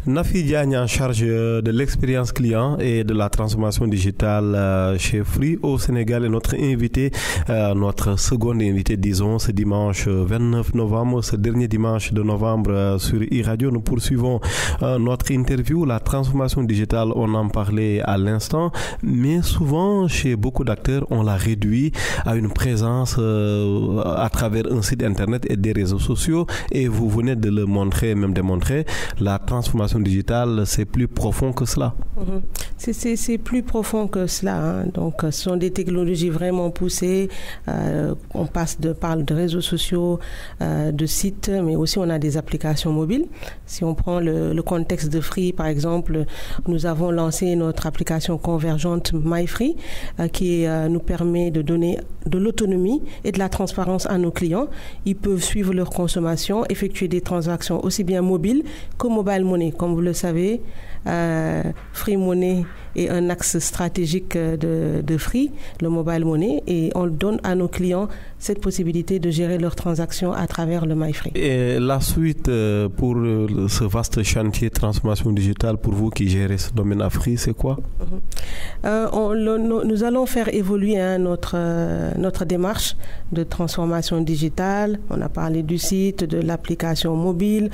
Nafi Diagne en charge de l'expérience client et de la transformation digitale chez Free au Sénégal est notre invité, notre seconde invité, disons, ce dimanche 29 novembre, ce dernier dimanche de novembre sur e-radio. Nous poursuivons notre interview, la transformation digitale, on en parlait à l'instant, mais souvent chez beaucoup d'acteurs, on la réduit à une présence à travers un site internet et des réseaux sociaux, et vous venez de le montrer, même démontrer, la transformation digitale, c'est plus profond que cela. C'est plus profond que cela, hein. Donc ce sont des technologies vraiment poussées, on parle de réseaux sociaux, de sites, mais aussi on a des applications mobiles. Si on prend le contexte de Free, par exemple, nous avons lancé notre application convergente MyFree qui nous permet de donner de l'autonomie et de la transparence à nos clients. Ils peuvent suivre leur consommation, effectuer des transactions aussi bien mobiles que mobile money. Comme vous le savez, Free Money est un axe stratégique de Free, le mobile money, et on donne à nos clients cette possibilité de gérer leurs transactions à travers le MyFree. Et la suite pour ce vaste chantier de transformation digitale, pour vous qui gérez ce domaine à Free, c'est quoi? Nous allons faire évoluer notre démarche de transformation digitale. On a parlé du site, de l'application mobile.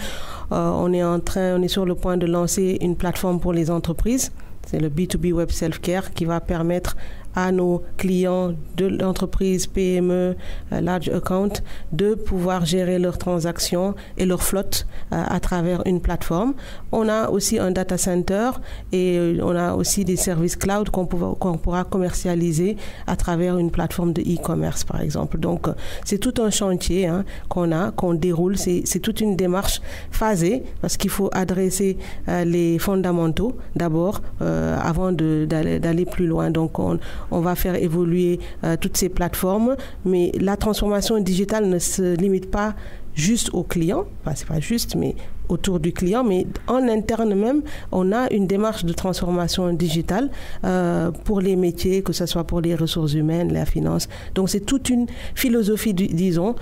On est sur le point de lancer une plateforme pour les entreprises. C'est le B2B Web Self-Care qui va permettre à nos clients de l'entreprise PME, large account, de pouvoir gérer leurs transactions et leur flotte à travers une plateforme. On a aussi un data center et on a aussi des services cloud qu'on pourra commercialiser à travers une plateforme de e-commerce, par exemple. Donc, c'est tout un chantier qu'on déroule. C'est toute une démarche phasée parce qu'il faut adresser les fondamentaux d'abord avant d'aller plus loin. Donc, on va faire évoluer toutes ces plateformes, mais la transformation digitale ne se limite pas juste aux clients, c'est pas juste, mais autour du client, mais en interne même, on a une démarche de transformation digitale pour les métiers, que ce soit pour les ressources humaines, la finance. Donc c'est toute une philosophie, disons,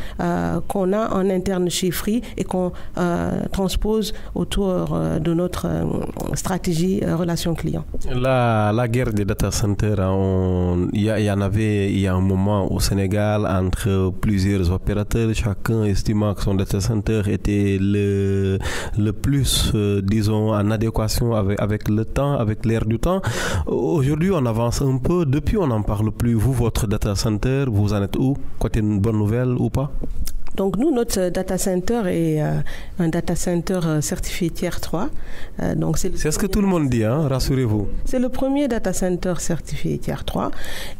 qu'on a en interne chez Free et qu'on transpose autour de notre stratégie relation client. La guerre des data centers, il y en avait il y a un moment au Sénégal entre plusieurs opérateurs, chacun estimant que son data center était le plus, disons, en adéquation avec le temps, avec l'ère du temps. Aujourd'hui, on avance un peu. Depuis, on n'en parle plus. Vous, votre data center, vous en êtes où? Côté une bonne nouvelle ou pas? Donc nous, notre data center est un data center certifié Tier 3. Donc c'est ce que tout le monde dit, hein, rassurez-vous. C'est le premier data center certifié Tier 3.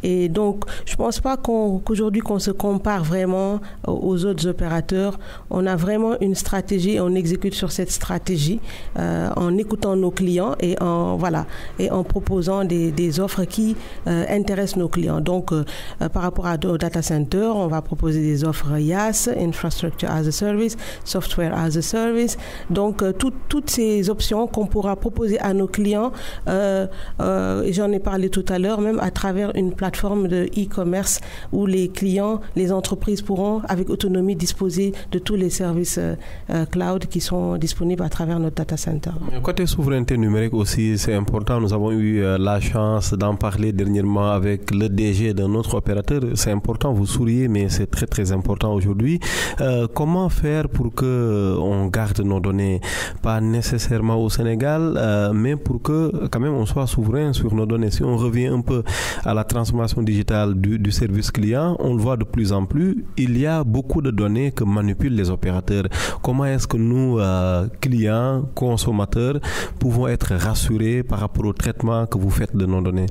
Et donc, je ne pense pas qu'aujourd'hui qu'on se compare vraiment aux autres opérateurs. On a vraiment une stratégie et on exécute sur cette stratégie en écoutant nos clients et en proposant des offres qui intéressent nos clients. Donc, par rapport au data center, on va proposer des offres IaaS, Infrastructure as a Service, Software as a Service. Donc, toutes ces options qu'on pourra proposer à nos clients, j'en ai parlé tout à l'heure, même à travers une plateforme de e-commerce où les clients, les entreprises pourront, avec autonomie, disposer de tous les services cloud qui sont disponibles à travers notre data center. Côté souveraineté numérique aussi, c'est important. Nous avons eu la chance d'en parler dernièrement avec le DG d'un autre opérateur. C'est important, vous souriez, mais c'est très très important aujourd'hui. Comment faire pour qu'on garde nos données, pas nécessairement au Sénégal, mais pour que quand même on soit souverain sur nos données. Si on revient un peu à la transformation digitale du service client, on le voit de plus en plus, il y a beaucoup de données que manipulent les opérateurs. Comment est-ce que nous, clients, consommateurs, pouvons être rassurés par rapport au traitement que vous faites de nos données?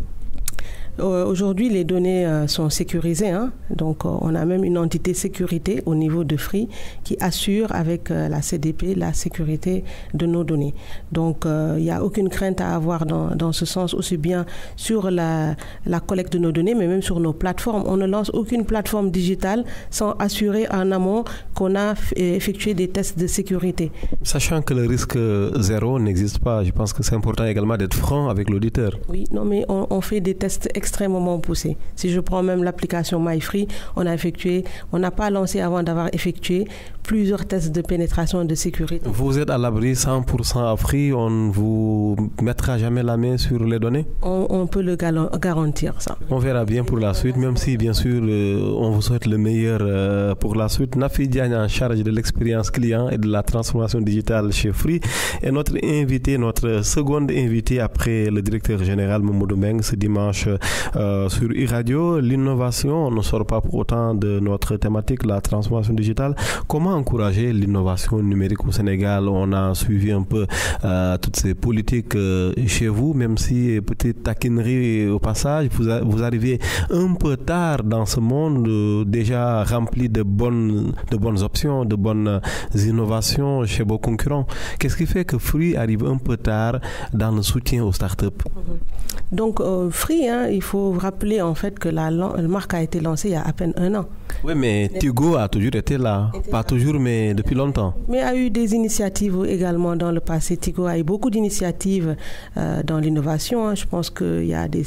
Aujourd'hui, les données sont sécurisées. Donc, on a même une entité sécurité au niveau de Free qui assure avec la CDP la sécurité de nos données. Donc, il n'y a aucune crainte à avoir dans ce sens, aussi bien sur la collecte de nos données, mais même sur nos plateformes. On ne lance aucune plateforme digitale sans assurer en amont qu'on a effectué des tests de sécurité. Sachant que le risque zéro n'existe pas, je pense que c'est important également d'être franc avec l'auditeur. Oui, non, mais on fait des tests extrêmement poussée. Si je prends même l'application MyFree, on n'a pas lancé avant d'avoir effectué plusieurs tests de pénétration de sécurité. Vous êtes à l'abri 100% à Free, on ne vous mettra jamais la main sur les données? On peut le garantir, ça. On verra bien pour la suite, même si bien sûr on vous souhaite le meilleur pour la suite. Nafi Diagne, en charge de l'expérience client et de la transformation digitale chez Free, est notre invité, notre seconde invité après le directeur général Mamadou Meng ce dimanche sur iRadio. L'innovation, on ne sort pas pour autant de notre thématique, la transformation digitale. Comment encourager l'innovation numérique au Sénégal? On a suivi un peu toutes ces politiques chez vous, même si petite taquinerie au passage, vous arrivez un peu tard dans ce monde déjà rempli de bonnes options, de bonnes innovations chez vos concurrents. Qu'est-ce qui fait que Free arrive un peu tard dans le soutien aux startups? Donc Free, il faut rappeler en fait que la marque a été lancée il y a à peine 1 an. Oui, mais Tigo a toujours été là. Pas toujours, mais depuis longtemps. Mais il y a eu des initiatives également dans le passé. Tigo a eu beaucoup d'initiatives dans l'innovation. Je pense qu'il y a des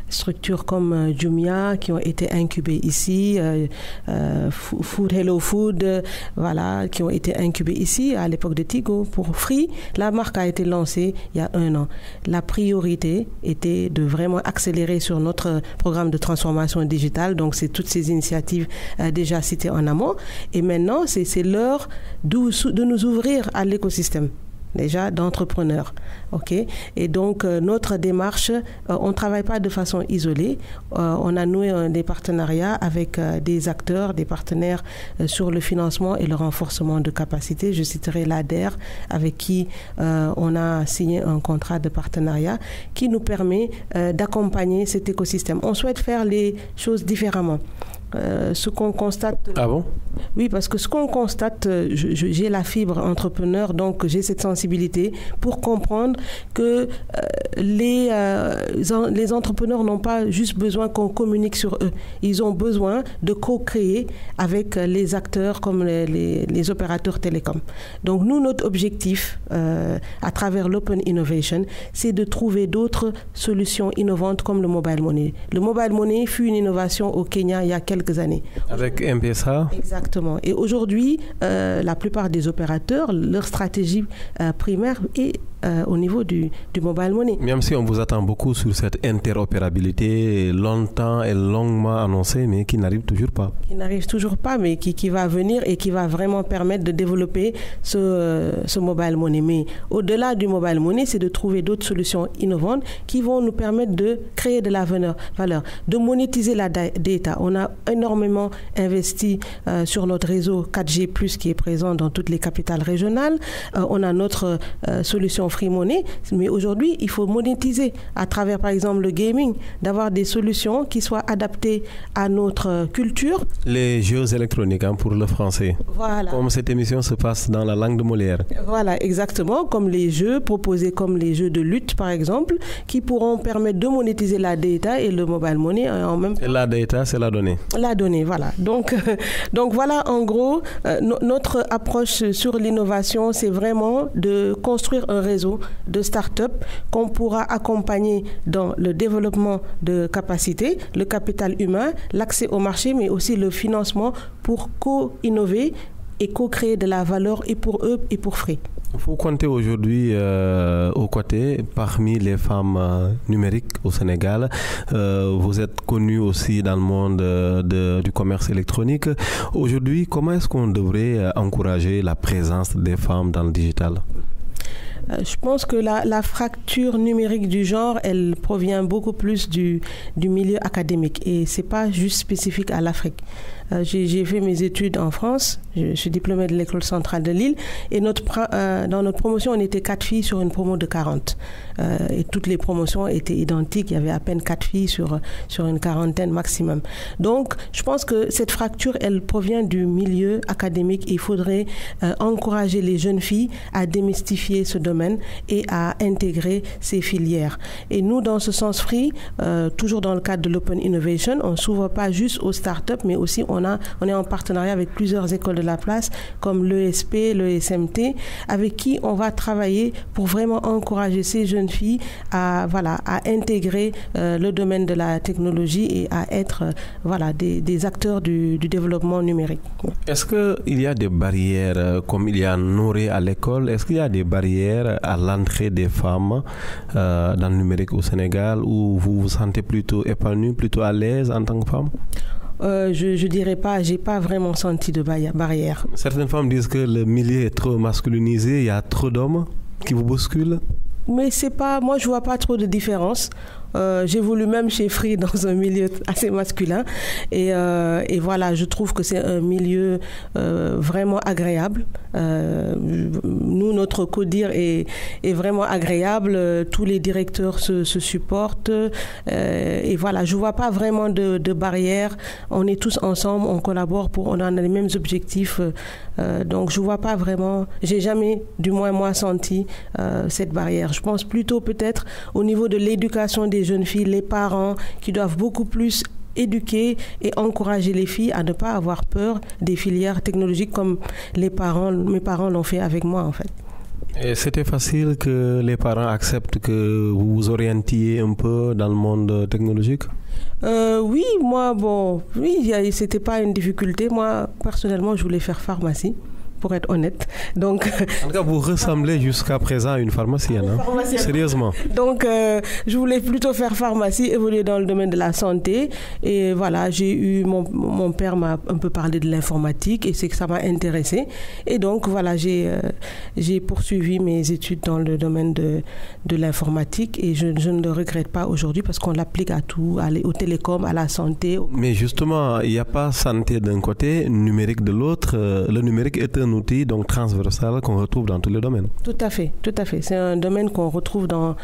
structures comme Jumia qui ont été incubées ici, Hello Food, voilà, qui ont été incubées ici à l'époque de Tigo. Pour Free, la marque a été lancée il y a 1 an. La priorité était de vraiment accélérer sur notre programme de transformation digitale. Donc, c'est toutes ces initiatives déjà citées en amont. Et maintenant, c'est l'heure de nous ouvrir à l'écosystème déjà d'entrepreneurs. Okay? Et donc, notre démarche, on ne travaille pas de façon isolée. On a noué des partenariats avec des acteurs, des partenaires sur le financement et le renforcement de capacités. Je citerai l'ADER, avec qui on a signé un contrat de partenariat qui nous permet d'accompagner cet écosystème. On souhaite faire les choses différemment. Ce qu'on constate... Ah bon? Oui, parce que ce qu'on constate, j'ai la fibre entrepreneur, donc j'ai cette sensibilité pour comprendre que les entrepreneurs n'ont pas juste besoin qu'on communique sur eux. Ils ont besoin de co-créer avec les acteurs comme les opérateurs télécoms. Donc nous, notre objectif à travers l'Open Innovation, c'est de trouver d'autres solutions innovantes comme le mobile money. Le mobile money fut une innovation au Kenya il y a quelques années. Avec M-Pesa? Exactement. Et aujourd'hui, la plupart des opérateurs, leur stratégie primaire est au niveau du mobile money. Même si on vous attend beaucoup sur cette interopérabilité longtemps et longuement annoncée, mais qui n'arrive toujours pas. Qui n'arrive toujours pas, mais qui va venir et qui va vraiment permettre de développer ce mobile money. Mais au-delà du mobile money, c'est de trouver d'autres solutions innovantes qui vont nous permettre de créer de la valeur, de monétiser la data. On a énormément investi sur notre réseau 4G+, qui est présent dans toutes les capitales régionales. On a notre solution Free Money, mais aujourd'hui, il faut monétiser à travers, par exemple, le gaming, d'avoir des solutions qui soient adaptées à notre culture. Les jeux électroniques, pour le français. Voilà. Comme cette émission se passe dans la langue de Molière. Voilà, exactement, comme les jeux proposés comme les jeux de lutte, par exemple, qui pourront permettre de monétiser la data et le mobile money en même temps. Et la data, c'est la donnée. La donnée, voilà. Donc voilà, en gros, notre approche sur l'innovation, c'est vraiment de construire un réseau de start-up qu'on pourra accompagner dans le développement de capacités, le capital humain, l'accès au marché, mais aussi le financement pour co-innover et co-créer de la valeur et pour eux et pour Free. Vous comptez aujourd'hui aux côtés parmi les femmes numériques au Sénégal. Vous êtes connu aussi dans le monde du commerce électronique. Aujourd'hui, comment est-ce qu'on devrait encourager la présence des femmes dans le digital? Je pense que la fracture numérique du genre, elle provient beaucoup plus du milieu académique et c'est pas juste spécifique à l'Afrique. J'ai fait mes études en France, je suis diplômée de l'école centrale de Lille et dans notre promotion, on était 4 filles sur une promo de 40. Et toutes les promotions étaient identiques, il y avait à peine 4 filles sur une quarantaine maximum. Donc, je pense que cette fracture, elle provient du milieu académique et il faudrait encourager les jeunes filles à démystifier ce domaine et à intégrer ces filières. Et nous, dans ce sens Free, toujours dans le cadre de l'Open Innovation, on ne s'ouvre pas juste aux startups, mais aussi on on est en partenariat avec plusieurs écoles de la place, comme l'ESP, l'ESMT, avec qui on va travailler pour vraiment encourager ces jeunes filles à intégrer le domaine de la technologie et à être des acteurs du développement numérique. Est-ce qu'il y a des barrières, comme il y a Nouré à l'école, est-ce qu'il y a des barrières à l'entrée des femmes dans le numérique au Sénégal, où vous vous sentez plutôt épanouie, plutôt à l'aise en tant que femme? Je dirais pas, j'ai pas vraiment senti de barrière. Certaines femmes disent que le milieu est trop masculinisé, il y a trop d'hommes qui vous bousculent. Mais c'est pas, moi je vois pas trop de différence. J'évolue même chez Free dans un milieu assez masculin et voilà, je trouve que c'est un milieu vraiment agréable. Nous, notre CODIR est vraiment agréable. Tous les directeurs se supportent et voilà, je vois pas vraiment de barrière. On est tous ensemble, on collabore on a les mêmes objectifs. Donc je vois pas vraiment, j'ai jamais, du moins moi, senti cette barrière. Je pense plutôt peut-être au niveau de l'éducation des jeunes filles, les parents qui doivent beaucoup plus éduquer et encourager les filles à ne pas avoir peur des filières technologiques comme mes parents l'ont fait avec moi en fait. Et c'était facile que les parents acceptent que vous vous orientiez un peu dans le monde technologique? Oui, c'était pas une difficulté. Moi, personnellement, je voulais faire pharmacie, pour être honnête. Donc, en tout cas, vous ressemblez jusqu'à présent à une pharmacienne. Sérieusement. Donc, je voulais plutôt faire pharmacie, évoluer dans le domaine de la santé. Et voilà, mon père m'a un peu parlé de l'informatique et c'est que ça m'a intéressée. Et donc, voilà, j'ai poursuivi mes études dans le domaine de l'informatique et je ne le regrette pas aujourd'hui parce qu'on l'applique à tout, aux télécoms, à la santé. Mais justement, il n'y a pas santé d'un côté, numérique de l'autre. Le numérique est un outil donc transversal qu'on retrouve dans tous les domaines. Tout à fait. C'est un domaine qu'on retrouve dans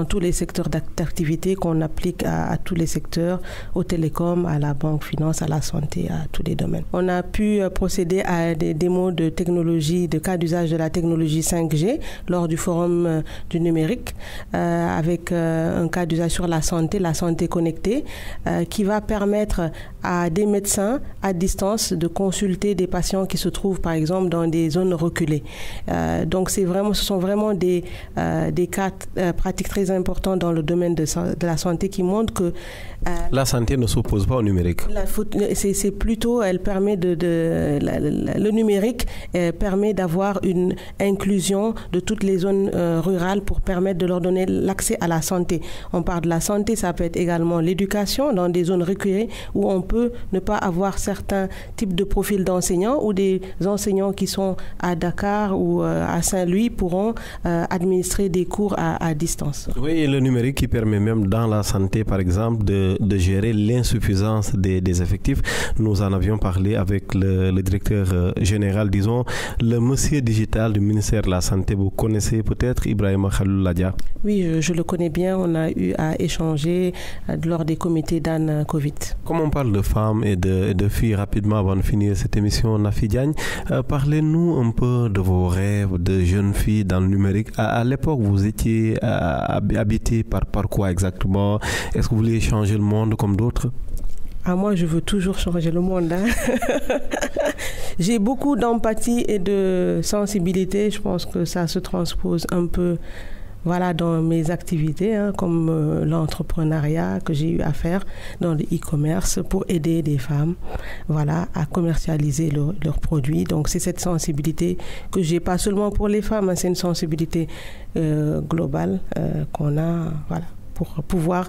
tous les secteurs d'activité, qu'on applique à tous les secteurs, aux télécoms, à la banque, finance, à la santé, à tous les domaines. On a pu procéder à des démos de technologie, de cas d'usage de la technologie 5G lors du forum du numérique avec un cas d'usage sur la santé connectée qui va permettre à des médecins à distance de consulter des patients qui se trouvent par exemple dans des zones reculées. Donc ce sont vraiment des cas pratiques très importants dans le domaine de la santé qui montrent que la santé ne s'oppose pas au numérique. C'est plutôt, le numérique permet d'avoir une inclusion de toutes les zones rurales pour permettre de leur donner l'accès à la santé. On parle de la santé, ça peut être également l'éducation dans des zones reculées où on peut ne pas avoir certains types de profils d'enseignants ou des enseignants qui sont à Dakar ou à Saint-Louis pourront administrer des cours à distance. Oui, et le numérique qui permet même dans la santé, par exemple, de gérer l'insuffisance des effectifs. Nous en avions parlé avec le directeur général, disons, le monsieur digital du ministère de la Santé. Vous connaissez peut-être Ibrahima Khalilouladia? Oui, je le connais bien. On a eu à échanger lors des comités d'Anne Covid. Comme on parle de femmes et de filles rapidement avant de finir cette émission, Nafi Diagne, parlez-nous un peu de vos rêves de jeunes filles dans le numérique. À l'époque, vous étiez habité par quoi exactement? Est-ce que vous vouliez changer le monde comme d'autres? Moi, je veux toujours changer le monde. J'ai beaucoup d'empathie et de sensibilité. Je pense que ça se transpose un peu dans mes activités, comme l'entrepreneuriat que j'ai eu à faire dans le e-commerce pour aider des femmes à commercialiser leurs produits. Donc, c'est cette sensibilité que j'ai, pas seulement pour les femmes, c'est une sensibilité globale qu'on a pour pouvoir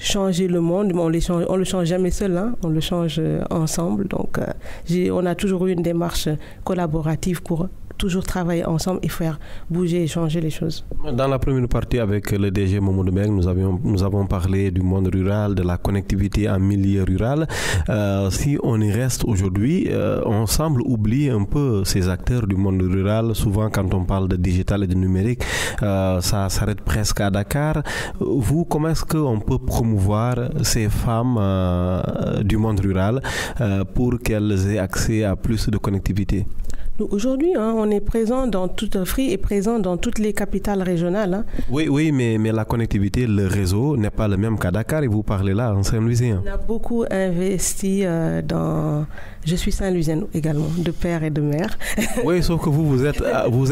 changer le monde. On le change jamais seul, on le change ensemble. Donc, on a toujours eu une démarche collaborative pour toujours travailler ensemble et faire bouger et changer les choses. Dans la première partie avec le DG Mamadou Mbengue, nous avons parlé du monde rural, de la connectivité en milieu rural. Si on y reste aujourd'hui, on semble oublier un peu ces acteurs du monde rural. Souvent, quand on parle de digital et de numérique, ça s'arrête presque à Dakar. Vous, comment est-ce qu'on peut promouvoir ces femmes du monde rural pour qu'elles aient accès à plus de connectivité? Aujourd'hui, on est présent dans toute Free est présent dans toutes les capitales régionales. Oui, mais la connectivité, le réseau n'est pas le même qu'à Dakar et vous parlez là en Saint-Louisien. On a beaucoup investi dans... Je suis Saint-Louisienne également, de père et de mère. Oui, sauf que vous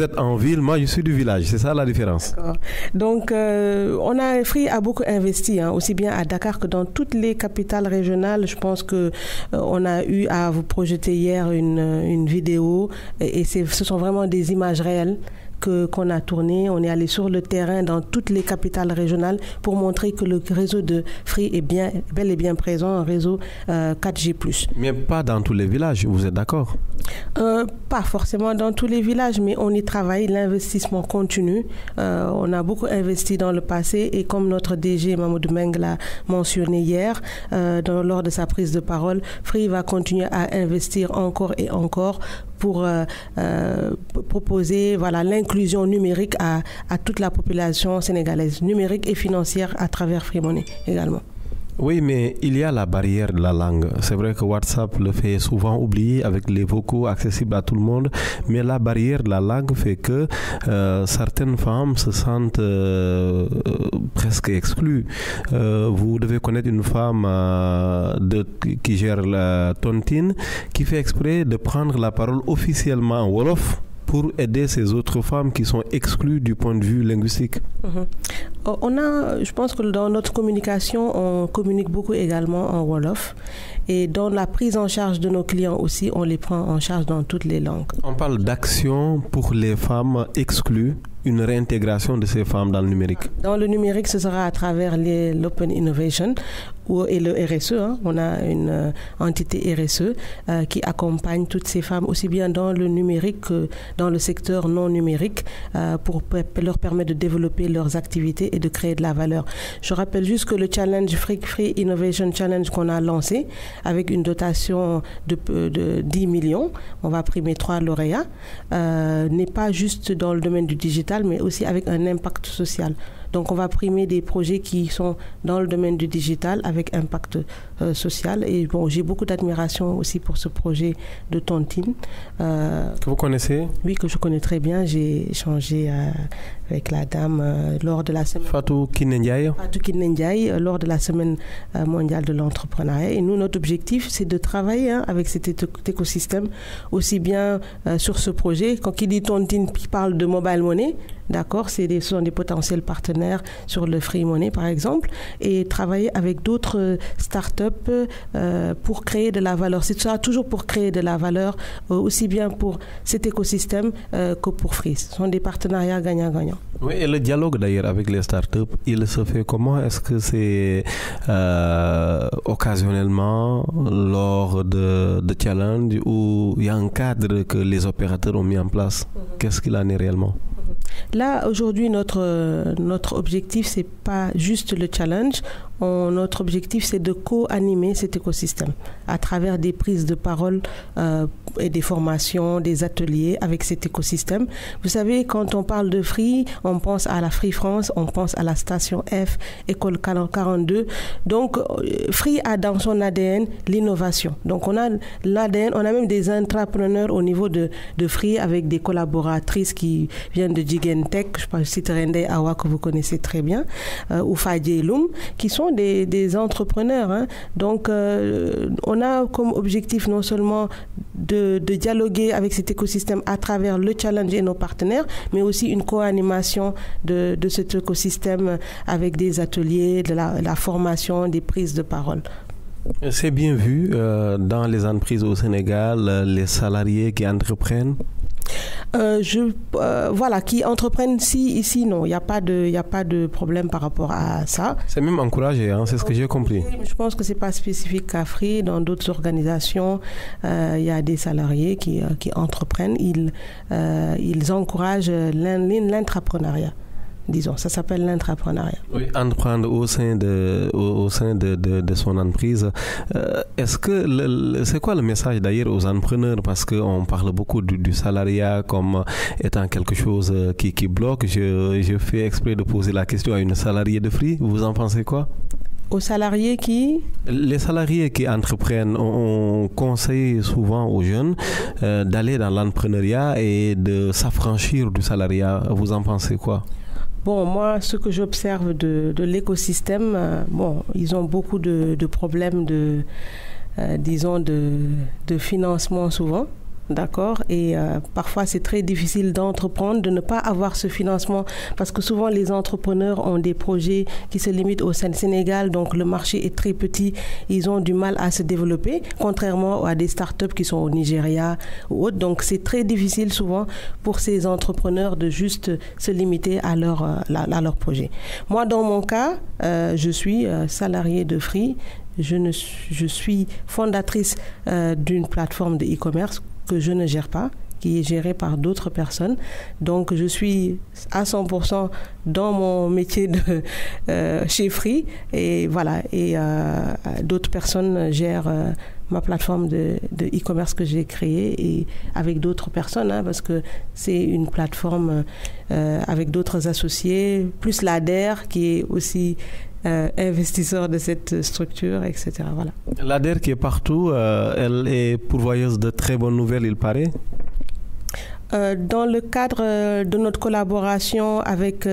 êtes en ville, moi je suis du village, c'est ça la différence. D'accord. Donc, Free a beaucoup investi, aussi bien à Dakar que dans toutes les capitales régionales. Je pense que on a eu à vous projeter hier une vidéo. Et ce sont vraiment des images réelles qu'on a tournées. On est allé sur le terrain dans toutes les capitales régionales pour montrer que le réseau de Free est bel et bien présent, un réseau 4G+. Mais pas dans tous les villages, vous êtes d'accord? Pas forcément dans tous les villages, mais on y travaille, l'investissement continue. On a beaucoup investi dans le passé et comme notre DG Mamoudou Meng l'a mentionné hier lors de sa prise de parole, Free va continuer à investir encore et encore pour proposer l'inclusion numérique à toute la population sénégalaise, numérique et financière à travers Free Money également. Oui, mais il y a la barrière de la langue. C'est vrai que WhatsApp le fait souvent oublier avec les vocaux accessibles à tout le monde, mais la barrière de la langue fait que certaines femmes se sentent presque exclues. Vous devez connaître une femme qui gère la tontine, qui fait exprès de prendre la parole officiellement en Wolof pour aider ces autres femmes qui sont exclues du point de vue linguistique. Je pense que dans notre communication, on communique beaucoup également en Wolof. Et dans la prise en charge de nos clients aussi, on les prend en charge dans toutes les langues. On parle d'action pour les femmes exclues, une réintégration de ces femmes dans le numérique. Dans le numérique, ce sera à travers l'Open Innovation et le RSE. On a une entité RSE qui accompagne toutes ces femmes, aussi bien dans le numérique que dans le secteur non numérique, pour leur permettre de développer leurs activités et de créer de la valeur. Je rappelle juste que le challenge Free Innovation Challenge qu'on a lancé, avec une dotation de 10 millions, on va primer 3 lauréats, n'est pas juste dans le domaine du digital, mais aussi avec un impact social. Donc, on va primer des projets qui sont dans le domaine du digital avec impact social. Et bon, j'ai beaucoup d'admiration aussi pour ce projet de tontine. Que vous connaissez? Oui, que je connais très bien. J'ai échangé avec la dame lors de la semaine... Fatou Kiné Ndiaye. Fatou Kiné Ndiaye, lors de la semaine mondiale de l'entrepreneuriat. Et nous, notre objectif, c'est de travailler avec cet écosystème, aussi bien sur ce projet. Quand il dit tontine, il parle de mobile money. D'accord, ce sont des potentiels partenaires sur le Free Money, par exemple, et travailler avec d'autres startups pour créer de la valeur. Ce sera toujours pour créer de la valeur, aussi bien pour cet écosystème que pour Free. Ce sont des partenariats gagnant-gagnant. Oui, et le dialogue d'ailleurs avec les startups, il se fait comment? Est-ce que c'est occasionnellement lors de challenges ou il y a un cadre que les opérateurs ont mis en place? Qu'est-ce qu'il en est réellement? Là, aujourd'hui, notre objectif, c'est pas juste le challenge. Notre objectif, c'est de co-animer cet écosystème à travers des prises de parole et des formations, des ateliers avec cet écosystème. Vous savez, quand on parle de Free, on pense à la Free France, on pense à la station F, École 42. Donc, Free a dans son ADN l'innovation. Donc, on a l'ADN, on a même des entrepreneurs au niveau de Free avec des collaboratrices qui viennent de Jigentech, je cite Rende Awa que vous connaissez très bien, ou Fadje Loum, qui sont des entrepreneurs. Donc, on a comme objectif non seulement de dialoguer avec cet écosystème à travers le challenge et nos partenaires, mais aussi une co-animation de cet écosystème avec des ateliers, de la formation, des prises de parole. C'est bien vu dans les entreprises au Sénégal, les salariés qui entreprennent. Qui entreprennent ici non, il n'y a pas de problème par rapport à ça. C'est même encouragé, c'est ce que j'ai compris. Je pense que c'est pas spécifique qu'à Free. Dans d'autres organisations, il y a des salariés qui entreprennent. Ils encouragent l'entrepreneuriat. Disons, ça s'appelle l'entrepreneuriat. Oui, entreprendre au sein de son entreprise. Est-ce que c'est quoi le message d'ailleurs aux entrepreneurs? Parce qu'on parle beaucoup du salariat comme étant quelque chose qui bloque. Je fais exprès de poser la question à une salariée de Free. Vous en pensez quoi? Aux salariés qui... Les salariés qui entreprennent, on conseille souvent aux jeunes d'aller dans l'entrepreneuriat et de s'affranchir du salariat. Vous en pensez quoi? Bon, moi, ce que j'observe de l'écosystème, ils ont beaucoup de problèmes de financement souvent. D'accord, et parfois c'est très difficile d'entreprendre, de ne pas avoir ce financement parce que souvent les entrepreneurs ont des projets qui se limitent au Sénégal, donc le marché est très petit, ils ont du mal à se développer, contrairement à des startups qui sont au Nigeria ou autres. Donc c'est très difficile souvent pour ces entrepreneurs de juste se limiter à leur projet. Moi, dans mon cas, je suis salariée de Free, je suis fondatrice d'une plateforme de e-commerce que je ne gère pas, qui est gérée par d'autres personnes. Donc, je suis à 100% dans mon métier de chez Free. Et voilà. Et d'autres personnes gèrent ma plateforme de e-commerce que j'ai créée et avec d'autres personnes, parce que c'est une plateforme avec d'autres associés, plus l'ADER qui est aussi investisseur de cette structure, etc. Voilà. L'ADER qui est partout, elle est pourvoyeuse de très bonnes nouvelles, il paraît. Dans le cadre de notre collaboration avec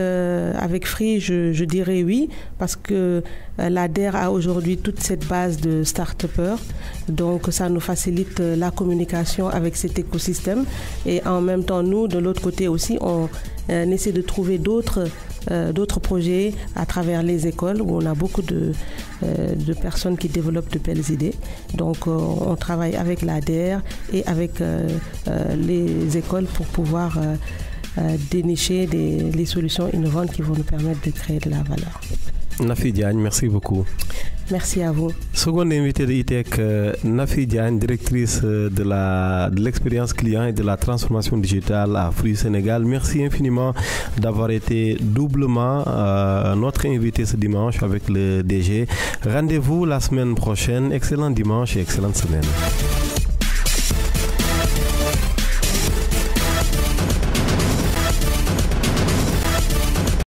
Free, je dirais oui, parce que l'ADER a aujourd'hui toute cette base de start-upers, donc ça nous facilite la communication avec cet écosystème et en même temps, nous, de l'autre côté aussi, on essaie de trouver d'autres projets à travers les écoles où on a beaucoup de personnes qui développent de belles idées. Donc, on travaille avec l'ADER et avec les écoles pour pouvoir dénicher les solutions innovantes qui vont nous permettre de créer de la valeur. Nafi Diagne, merci beaucoup. Merci à vous. Seconde invitée de e-tech, Nafi Diagne, directrice de l'expérience client et de la transformation digitale à Free Sénégal. Merci infiniment d'avoir été doublement notre invité ce dimanche avec le DG. Rendez-vous la semaine prochaine. Excellent dimanche et excellente semaine.